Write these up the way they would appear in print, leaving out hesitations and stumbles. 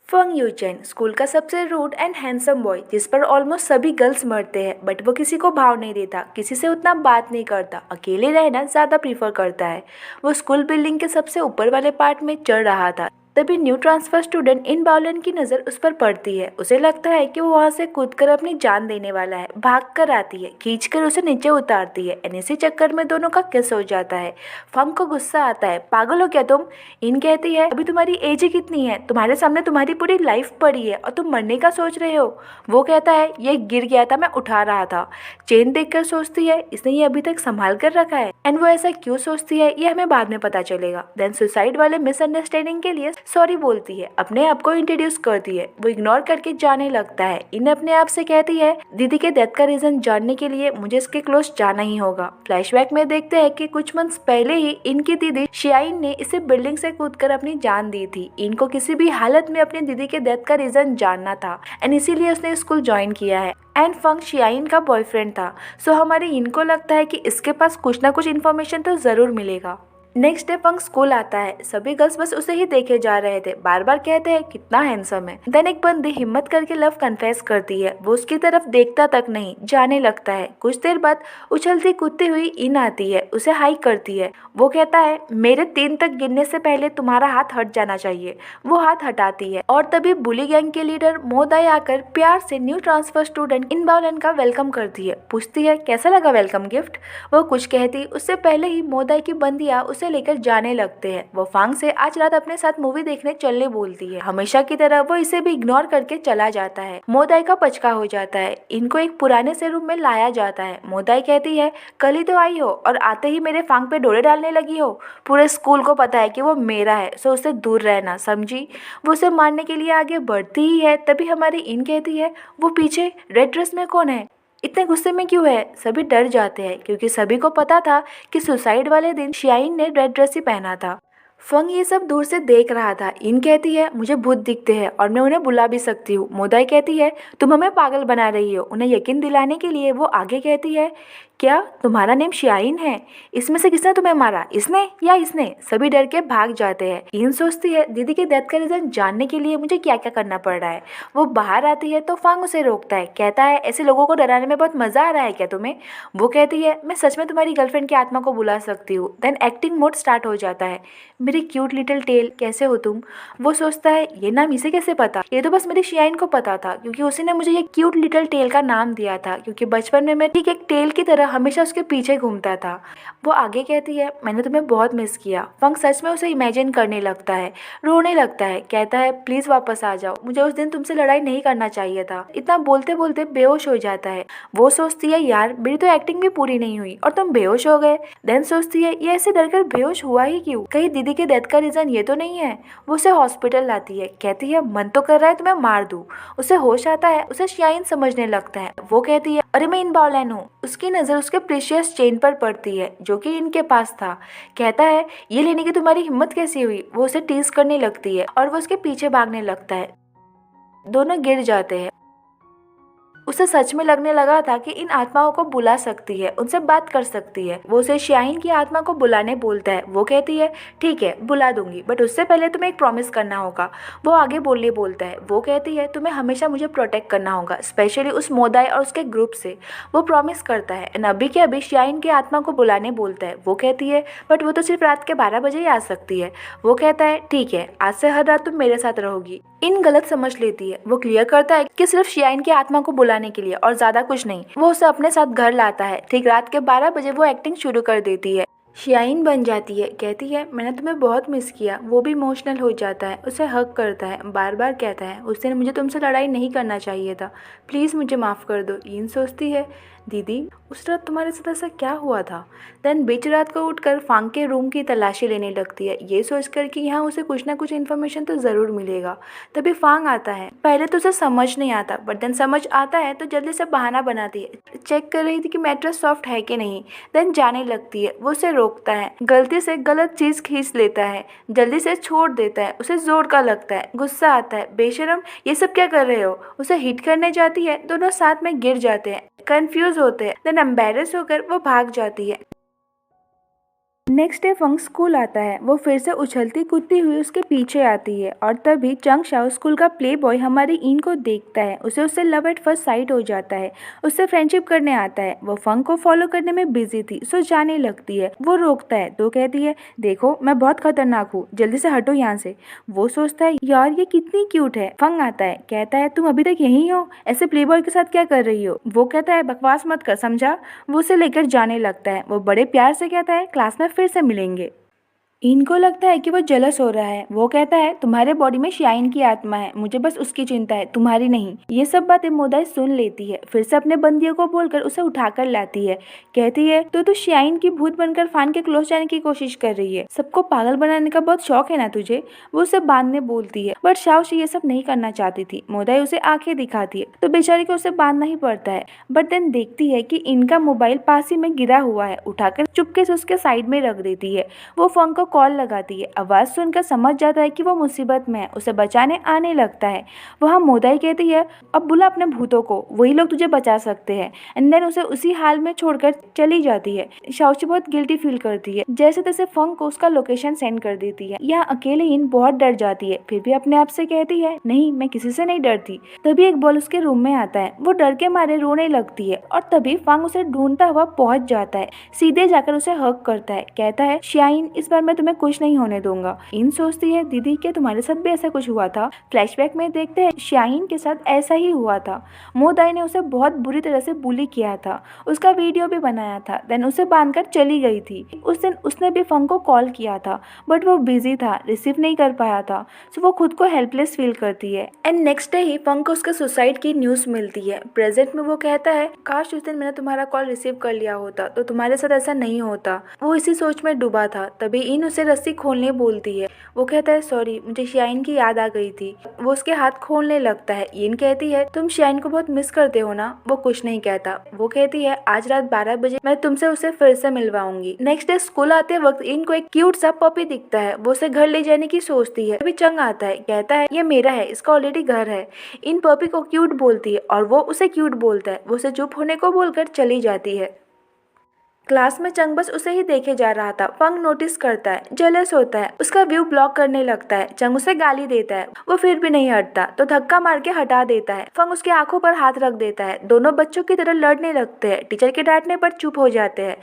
फंग यूचेन school का सबसे rude and handsome boy जिस पर ऑलमोस्ट सभी गर्ल्स मरते हैं, बट वो किसी को भाव नहीं देता, किसी से उतना बात नहीं करता, अकेले रहना ज़्यादा प्रीफर करता है। वो स्कूल बिल्डिंग के सबसे ऊपर वाले पार्ट में चढ़ रहा था, तभी न्यू ट्रांसफर स्टूडेंट इन बाउलन की नज़र उस पर पड़ती है। उसे लगता है कि वो वहाँ से कूदकर अपनी जान देने वाला है। भाग कर आती है, खींचकर उसे नीचे उतारती है एंड इसी चक्कर में दोनों का किस हो जाता है। फंग को गुस्सा आता है, पागल हो क्या तुम। इन कहती है, अभी तुम्हारी एज ही कितनी है, तुम्हारे सामने तुम्हारी पूरी लाइफ पड़ी है और तुम मरने का सोच रहे हो। वो कहता है, ये गिर गया था, मैं उठा रहा था। चेन देखकर सोचती है, इसने ये अभी तक संभाल कर रखा है। एंड वो ऐसा क्यों सोचती है ये हमें बाद में पता चलेगा। देन सुसाइड वाले मिसअंडरस्टैंडिंग के लिए सॉरी बोलती है, अपने आप को इंट्रोड्यूस करती है। वो इग्नोर करके जाने लगता है। इन अपने आप से कहती है, दीदी के डेथ का रीजन जानने के लिए मुझे इसके क्लोज जाना ही होगा। फ्लैशबैक में देखते हैं कि कुछ मंथ्स पहले ही इनकी दीदी शियाइन ने इसे बिल्डिंग से कूदकर अपनी जान दी थी। इनको किसी भी हालत में अपनी दीदी के डेथ का रीजन जानना था एंड इसीलिए उसने स्कूल ज्वाइन किया है। एंड फंग शियाइन का बॉयफ्रेंड था, सो हमारे इनको लगता है कि इसके पास कुछ ना कुछ इन्फॉर्मेशन तो जरूर मिलेगा। नेक्स्ट डे फंग स्कूल आता है। सभी गर्ल्स बस उसे ही देखे जा रहे थे, बार बार कहते हैं कितना हैंडसम है। देन एक बंदी हिम्मत करके लव कन्फेस करती है। वो उसकी तरफ देखता तक नहीं, जाने लगता है। कुछ देर बाद उछलती कूदती हुई इन आती है, उसे हाई करती है। वो कहता है, मेरे 3 तक गिनने से पहले तुम्हारा हाथ हट जाना चाहिए। वो हाथ हटाती है और तभी बुली गैंग के लीडर मोदाई आकर प्यार से न्यू ट्रांसफर स्टूडेंट इन बाउलन का वेलकम करती है। पूछती है, कैसा लगा वेलकम गिफ्ट। वो कुछ कहती उससे पहले ही मोदाई की बंदियां उसे लेकर जाने लगते हैं। वो फांग से आज रात अपने साथ मूवी देखने चलने बोलती है। हमेशा की तरह वो इसे भी इग्नोर करके चला जाता है। मोदाई का पचका हो जाता है। इनको एक पुराने से रूम में लाया जाता है। मोदाई कहती है, कल ही तो आई हो और आते ही मेरे फांग पे डोरे डालने लगी हो। पूरे स्कूल को पता है कि वो मेरा है, सो उससे दूर रहना, समझी। वो उसे मारने के लिए आगे बढ़ती ही है, तभी हमारी इन कहती है, वो पीछे रेड ड्रेस में कौन है, इतने गुस्से में क्यों है। सभी डर जाते हैं क्योंकि सभी को पता था कि सुसाइड वाले दिन शियाइन ने रेड ड्रेस ही पहना था। फंग ये सब दूर से देख रहा था। इन कहती है, मुझे भूत दिखते हैं और मैं उन्हें बुला भी सकती हूँ। मोदाई कहती है, तुम हमें पागल बना रही हो। उन्हें यकीन दिलाने के लिए वो आगे कहती है, क्या तुम्हारा नेम शियाइन है। इसमें से किसने तुम्हें मारा, इसने या इसने। सभी डर के भाग जाते हैं। इन सोचती है, दीदी के डेथ का रीजन जानने के लिए मुझे क्या क्या करना पड़ रहा है। वो बाहर आती है तो फंग उसे रोकता है, कहता है, ऐसे लोगों को डराने में बहुत मजा आ रहा है क्या तुम्हें। वो कहती है, मैं सच में तुम्हारी गर्लफ्रेंड की आत्मा को बुला सकती हूँ। देन एक्टिंग मोड स्टार्ट हो जाता है। मेरी क्यूट लिटिल टेल, कैसे हो तुम। वो सोचता है, ये नाम इसे कैसे पता। ये तो बस मेरी शियाइन को पता था क्योंकि उसी ने मुझे ये क्यूट लिटिल टेल का नाम दिया था, क्योंकि बचपन में मैं ठीक एक टेल की तरह हमेशा उसके पीछे घूमता था। वो आगे कहती है, मैंने तुम्हें बहुत मिस किया। फंग सच में उसे इमेजिन करने लगता है, रोने लगता है, कहता है, प्लीज वापस आ जाओ, मुझे उस दिन तुमसे लड़ाई नहीं करना चाहिए था। इतना बोलते बोलते बेहोश हो जाता है। वो सोचती है, यार मेरी तो एक्टिंग भी पूरी नहीं हुई और तुम बेहोश हो गए। देन सोचती है, ये ऐसे डरकर बेहोश हुआ ही क्यों, कहीं दीदी के डेथ का रीजन ये तो नहीं है। वो उसे हॉस्पिटल लाती है। कहती है, मन तो कर रहा है तुम्हें मार दूं। उसे होश आता है, उसे शियाइन समझने लगता है। वो कहती है, अरे मैं इन बाउलन हूँ। उसकी नजर उसके प्रीशियस चेन पर पड़ती है जो कि इनके पास था। कहता है, ये लेने की तुम्हारी हिम्मत कैसी हुई। वो उसे टीज करने लगती है और वो उसके पीछे भागने लगता है। दोनों गिर जाते हैं। उसे सच में लगने लगा था कि इन आत्माओं को बुला सकती है, उनसे बात कर सकती है। वो उसे शियाइन की आत्मा को बुलाने बोलता है। वो कहती है, ठीक है बुला दूंगी, बट उससे पहले तुम्हें एक प्रॉमिस करना होगा। वो आगे बोलने बोलता है। वो कहती है, तुम्हें हमेशा मुझे प्रोटेक्ट करना होगा, स्पेशली उस मोदाई और उसके ग्रुप से। वो प्रॉमिस करता है एंड अभी के अभी शियाइन की आत्मा को बुलाने बोलता है। वो कहती है, बट वो तो सिर्फ रात के 12 बजे ही आ सकती है। वो कहता है, ठीक है, आज से हर रात तुम मेरे साथ रहोगी। इन गलत समझ लेती है। वो क्लियर करता है कि सिर्फ शियाइन की आत्मा को बुलाने के लिए और ज्यादा कुछ नहीं। वो उसे अपने साथ घर लाता है। ठीक रात के 12 बजे वो एक्टिंग शुरू कर देती है। शियाइन बन जाती है। कहती है, मैंने तुम्हें बहुत मिस किया। वो भी इमोशनल हो जाता है, उसे हक करता है, बार बार कहता है, उस दिन मुझे तुमसे लड़ाई नहीं करना चाहिए था, प्लीज़ मुझे माफ़ कर दो। इन सोचती है, दीदी उस रात तुम्हारे साथ ऐसा क्या हुआ था। देन बीच रात को उठकर फांग के रूम की तलाशी लेने लगती है, ये सोचकर कि यहाँ उसे कुछ ना कुछ इन्फॉर्मेशन तो ज़रूर मिलेगा। तभी फांग आता है। पहले तो उसे समझ नहीं आता, बट देन समझ आता है तो जल्दी से बहाना बनाती है। चेक कर रही थी कि मैट्रेस सॉफ्ट है कि नहीं। देन जाने लगती है। वो उसे रोकता है, गलती से गलत चीज़ खींच लेता है, जल्दी से छोड़ देता है। उसे जोर का लगता है, गुस्सा आता है, बेशरम ये सब क्या कर रहे हो। उसे हिट करने जाती है, दोनों साथ में गिर जाते हैं, कंफ्यूज होते हैं। देन एम्बेरस होकर वो भाग जाती है। नेक्स्ट डे फंग स्कूल आता है। वो फिर से उछलती कूदती हुई उसके पीछे आती है और तभी चंग शाओ स्कूल का प्ले बॉय हमारी इन को देखता है। उसे उससे लव एट फर्स्ट साइट हो जाता है। उससे फ्रेंडशिप करने आता है। वो फंग को फॉलो करने में बिजी थी सो जाने लगती है। वो रोकता है तो कहती है, देखो मैं बहुत खतरनाक हूँ, जल्दी से हटो यहाँ से। वो सोचता है यार ये कितनी क्यूट है। फंग आता है, कहता है तुम अभी तक यहीं हो, ऐसे प्ले बॉय के साथ क्या कर रही हो। वो कहता है बकवास मत कर, समझा। वो उसे लेकर जाने लगता है। वो बड़े प्यार से कहता है क्लास में फिर से मिलेंगे। इनको लगता है कि वो जेलस हो रहा है। वो कहता है तुम्हारे बॉडी में शाइन की आत्मा है, मुझे बस उसकी चिंता है, तुम्हारी नहीं। ये सब बातें मोदाई सुन लेती है। फिर से अपने बंदियों को बोलकर उसे उठाकर लाती है। कहती है तो तू शाइन की भूत बनकर फान के क्लोज जाने की कोशिश कर रही है, सबको पागल बनाने का बहुत शौक है ना तुझे। वो उसे बांधने बोलती है बट शाओशी ये सब नहीं करना चाहती थी। मोदाई उसे आंखें दिखाती है तो बेचारी को उसे बांधना ही पड़ता है। बट देन देखती है कि इनका मोबाइल पास ही में गिरा हुआ है। उठाकर चुपके से उसके साइड में रख देती है। वो फंग को कॉल लगाती है। आवाज सुनकर समझ जाता है कि वो मुसीबत में है। उसे बचाने आने लगता है। वहाँ मोदाई कहती है अब बुला अपने भूतों को, वही लोग तुझे बचा सकते हैं। एंड देन उसे उसी हाल में छोड़कर चली जाती है। शाओशी बहुत गिल्टी फील करती है। जैसे तैसे फंग को उसका लोकेशन सेंड कर देती है। यहाँ अकेले इन बहुत डर जाती है, फिर भी अपने आप से कहती है नहीं मैं किसी से नहीं डरती। तभी एक बॉल उसके रूम में आता है। वो डर के मारे रोने लगती है और तभी फंग उसे ढूंढता हुआ पहुंच जाता है। सीधे जाकर उसे हग करता है। कहता है शाइन इस बार मैं तुम्हें कुछ नहीं होने दूंगा। इन सोचती है दीदी क्या तुम्हारे साथ भी ऐसा कुछ हुआ था। फ्लैशबैक में देखते हैं शाइन के साथ ऐसा ही हुआ था। मोदाई ने उसे बहुत बुरी तरह से बुली किया था। उसका वीडियो भी बनाया था। देन उसे बांधकर चली गई थी। उस दिन उसने भी फंग को कॉल किया था बट वो बिजी था, रिसीव नहीं कर पाया था। सो वो खुद को हेल्पलेस फील करती है। एंड नेक्स्ट डे ही फंग को उसके सुसाइड की न्यूज मिलती है। प्रेजेंट में वो कहता है काश उस दिन मैंने तुम्हारा कॉल रिसीव कर लिया होता तो तुम्हारे साथ ऐसा नहीं होता। वो इसी सोच में डूबा था। तभी इन उसे रस्सी खोलने बोलती है। वो कहता है सॉरी मुझे शाइन की याद आ गई थी। वो उसके हाथ खोलने लगता है। इन कहती है तुम शाइन को बहुत मिस करते हो ना। वो कुछ नहीं कहता। वो कहती है आज रात 12 बजे मैं तुमसे उसे फिर से मिलवाऊंगी। नेक्स्ट डे स्कूल आते वक्त इनको एक क्यूट सा पपी दिखता है। वो उसे घर ले जाने की सोचती है। अभी चंग आता है, कहता है ये मेरा है, इसका ऑलरेडी घर है। इन पपी को क्यूट बोलती है और वो उसे क्यूट बोलता है। वो उसे चुप होने को बोलकर चली जाती है। क्लास में चंग बस उसे ही देखे जा रहा था। फंग नोटिस करता है, जेलस होता है, उसका व्यू ब्लॉक करने लगता है। चंग उसे गाली देता है। वो फिर भी नहीं हटता तो धक्का मार के हटा देता है। फंग उसकी आंखों पर हाथ रख देता है। दोनों बच्चों की तरह लड़ने लगते हैं। टीचर के डांटने पर चुप हो जाते हैं।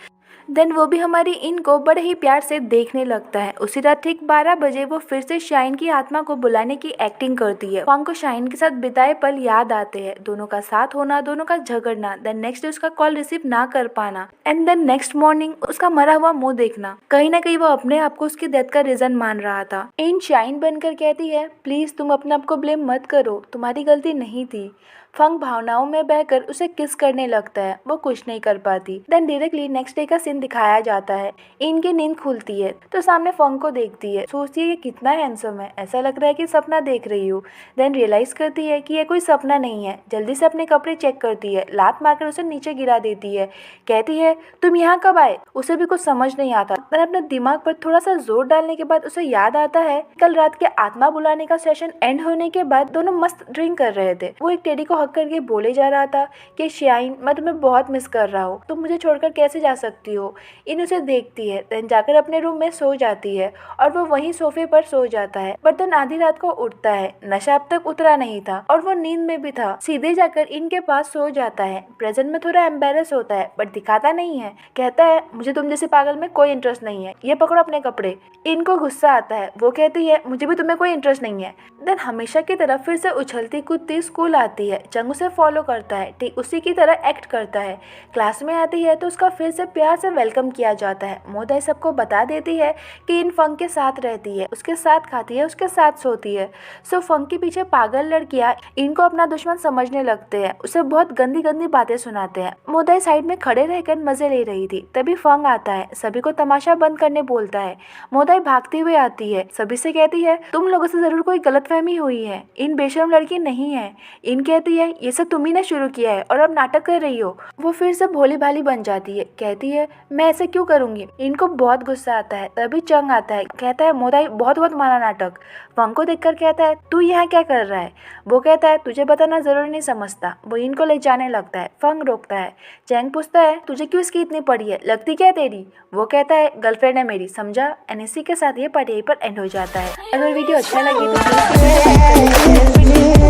देन वो भी हमारी इनको बड़े ही प्यार से देखने लगता है। उसी रात ठीक 12 बजे वो फिर से शाइन की आत्मा को बुलाने की एक्टिंग करती है। फंग को शाइन के साथ बिताए पल याद आते हैं, दोनों का साथ होना, दोनों का झगड़ना, देन नेक्स्ट डे उसका कॉल रिसीव ना कर पाना एंड देन नेक्स्ट मॉर्निंग उसका मरा हुआ मुंह देखना। कहीं ना कहीं वो अपने आप को उसकी डेथ का रीजन मान रहा था। इन शाइन बनकर कहती है प्लीज तुम अपने आप को ब्लेम मत करो, तुम्हारी गलती नहीं थी। फंग भावनाओं में बहकर उसे किस करने लगता है। वो कुछ नहीं कर पाती। देन डायरेक्टली नेक्स्ट डे का सीन दिखाया जाता है। इनकी नींद खुलती है तो सामने फंग को देखती है। सोचती है ये कितना हैंडसम है, ऐसा लग रहा है कि सपना देख रही हूँ। देन रियलाइज करती है कि ये कोई सपना नहीं है। जल्दी से अपने कपड़े चेक करती है। लात मारकर उसे नीचे गिरा देती है। कहती है तुम यहाँ कब आए। उसे भी कुछ समझ नहीं आता। देन अपने दिमाग पर थोड़ा सा जोर डालने के बाद उसे याद आता है कल रात के आत्मा बुलाने का सेशन एंड होने के बाद दोनों मस्त ड्रिंक कर रहे थे। वो एक टेडी को करके बोले जा रहा था कि शाइन मैं तुम्हें बहुत मिस कर रहा हूँ, तुम मुझे छोड़कर कैसे जा सकती हो। इन उसे देखती है। देन जाकर अपने रूम में सो जाती है और वो वहीं सोफे पर सो जाता है। बट देन आधी रात को उठता है। नशा अब तक उतरा नहीं था और वो नींद में भी था। सीधे जाकर इनके पास सो जाता है। प्रेजेंट में थोड़ा एम्बेरस होता है बट दिखाता नहीं है। कहता है मुझे तुम जैसे पागल में कोई इंटरेस्ट नहीं है, ये पकड़ो अपने कपड़े। इनको गुस्सा आता है। वो कहती है मुझे भी तुम्हें कोई इंटरेस्ट नहीं है। देन हमेशा की तरह फिर से उछलती कूदती स्कूल आती है। चंग उसे फॉलो करता है, ठीक उसी की तरह एक्ट करता है। क्लास में आती है तो उसका फिर से प्यार से वेलकम किया जाता है। मोदाई सबको बता देती है कि इन फंग के साथ रहती है, उसके साथ खाती है, उसके साथ सोती है। सो फंग के पीछे पागल लड़कियां इनको अपना दुश्मन समझने लगते हैं। उसे बहुत गंदी गंदी बातें सुनाते हैं। मोदाई साइड में खड़े रहकर मजे ले रही थी। तभी फंग आता है, सभी को तमाशा बंद करने बोलता है। मोदाई भागती हुई आती है, सभी से कहती है तुम लोगों से जरूर कोई गलतफहमी हुई है, इन बेशरम लड़की नहीं है। इन कहती है है, ये सब तुम ही ने शुरू किया है और अब नाटक कर रही हो। वो फिर से भोली भाली बन जाती है, कहती है मैं ऐसे क्यों करूंगी। इनको बहुत गुस्सा आता है, तभी चंग आता है, कहता है मोदाई बहुत बहुत मारा नाटक। फंग को देखकर कहता है तू यहाँ क्या कर रहा है। वो कहता है तुझे बताना जरूरी नहीं समझता। वो इनको ले जाने लगता है, फंग रोकता है। चैंग पूछता है तुझे क्यों इसकी इतनी पड़ी है, लगती क्या है तेरी। वो कहता है गर्लफ्रेंड है मेरी, समझा। एनएससी के साथ ये पार्ट यहीं पर एंड हो जाता है। अगर वीडियो अच्छा लगे तो प्लीज